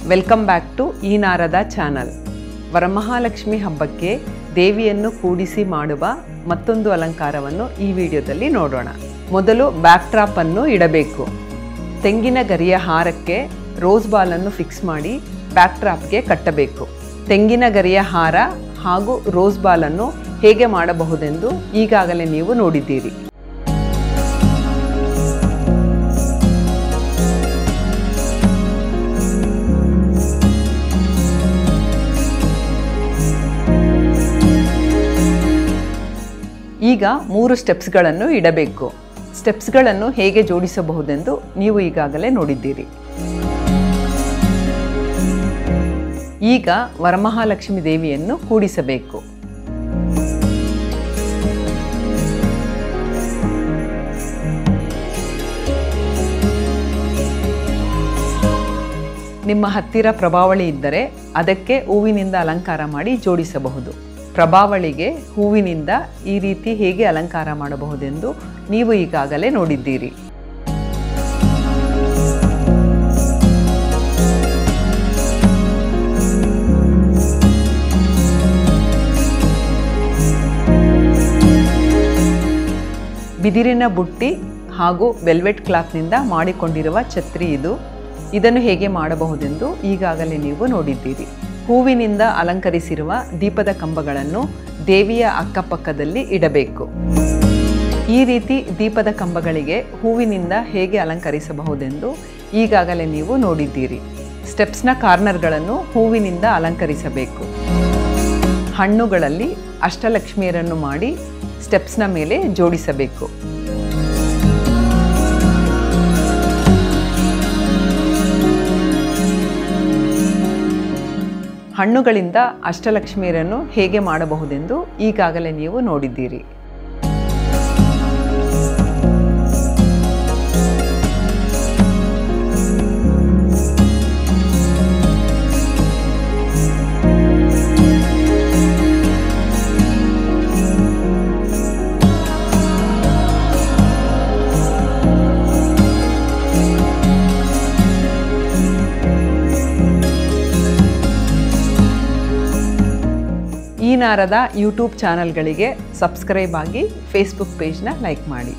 Welcome back to ಈ Narada channel. Varamahalakshmi ಹಬ್ಬಕ್ಕೆ ದೇವಿಯನ್ನು ಕೂಡಿಸಿ ಮಾಡುವ ಮತ್ತೊಂದು ಅಲಂಕಾರವನ್ನು ಈ ವಿಡಿಯೋದಲ್ಲಿ ನೋಡೋಣ. ಮೊದಲು ಬ್ಯಾಕ್ ಟ್ರಾಪ್ ಅನ್ನು ಇಡಬೇಕು. ತೆಂಗಿನ ಗರಿಯ ಹಾರಕ್ಕೆ ರೋಸ್ ಬಾಲ್ ಅನ್ನು ಫಿಕ್ಸ್ ಮಾಡಿ ಬ್ಯಾಕ್ ಟ್ರಾಪ್ಗೆ ಕಟ್ಟಬೇಕು. ತೆಂಗಿನ ಗರಿಯ ಹಾರ ಹಾಗೂ ರೋಸ್ ಬಾಲ್ ಅನ್ನು ಹೇಗೆ ಮಾಡಬಹುದೆಂದು ಈಗಾಗಲೇ ನೀವು ನೋಡಿದ್ದೀರಿ. ಈಗ 3 ಸ್ಟೆಪ್ಸ್ಗಳನ್ನು ಇಡಬೇಕು. ಸ್ಟೆಪ್ಸ್ಗಳನ್ನು ಹೇಗೆ ಜೋಡಿಸಬಹುದೆಂದು ನೀವು ಈಗಾಗಲೇ ನೋಡಿದ್ದೀರಿ. ಈಗ ವರಮಹಾಲಕ್ಷ್ಮಿ ದೇವಿಯನ್ನು ಕೂಡಿಸಬೇಕು. ನಿಮ್ಮ ಹತ್ತಿರ ಪ್ರಭಾವಳಿ ಇದ್ದರೆ ಅದಕ್ಕೆ ಹೂವಿನಿಂದ ಅಲಂಕಾರ ಮಾಡಿ ಜೋಡಿಸಬಹುದು. ಪ್ರಭಾವಳಿಗೆ ಹೂವಿನಿಂದ ಈ ರೀತಿ ಹೇಗೆ ಅಲಂಕಾರ ಮಾಡಬಹುದೆಂದು ನೀವು ಈಗಾಗಲೇ ನೋಡಿದ್ದೀರಿ. ಬಿದಿರಿನ ಬುಟ್ಟಿ ಹಾಗೂ ವೆಲ್ವೆಟ್ ಕ್ಲಾತ್ನಿಂದ ಮಾಡಿಕೊಂಡಿರುವ ಛತ್ರಿ ಇದು. ಇದನ್ನು ಹೇಗೆ ಮಾಡಬಹುದೆಂದು ಈಗಾಗಲೇ ನೀವು ನೋಡಿದ್ದೀರಿ. ಹೂವಿನಿಂದ ಅಲಂಕರಿಸಿರುವ ದೀಪದ ಕಂಬಗಳನ್ನು ದೇವಿಯ ಅಕ್ಕಪಕ್ಕದಲ್ಲಿ ಇಡಬೇಕು. ಈ ರೀತಿ ದೀಪದ ಕಂಬಗಳಿಗೆ ಹೂವಿನಿಂದ ಹೇಗೆ ಅಲಂಕರಿಸಬಹುದೆಂದು ಈಗಾಗಲೇ ನೀವು ನೋಡಿದ್ದೀರಿ. ಸ್ಟೆಪ್ಸ್ನ ಕಾರ್ನರ್ಗಳನ್ನು ಹೂವಿನಿಂದ ಅಲಂಕರಿಸಬೇಕು. ಹಣ್ಣುಗಳಲ್ಲಿ ಅಷ್ಟಲಕ್ಷ್ಮಿಯರನ್ನು ಮಾಡಿ ಸ್ಟೆಪ್ಸ್ನ ಮೇಲೆ ಜೋಡಿಸಬೇಕು. ಹಣ್ಣುಗಳಿಂದ ಅಷ್ಟಲಕ್ಷ್ಮಿಯರನ್ನು ಹೇಗೆ ಮಾಡಬಹುದೆಂದು ಈಗಾಗಲೇ ನೀವು ನೋಡಿದ್ದೀರಿ. ಈ ನಾರದ ಯೂಟ್ಯೂಬ್ ಚಾನಲ್ಗಳಿಗೆ ಸಬ್ಸ್ಕ್ರೈಬ್ ಆಗಿ ಫೇಸ್ಬುಕ್ ಪೇಜ್ನ ಲೈಕ್ ಮಾಡಿ.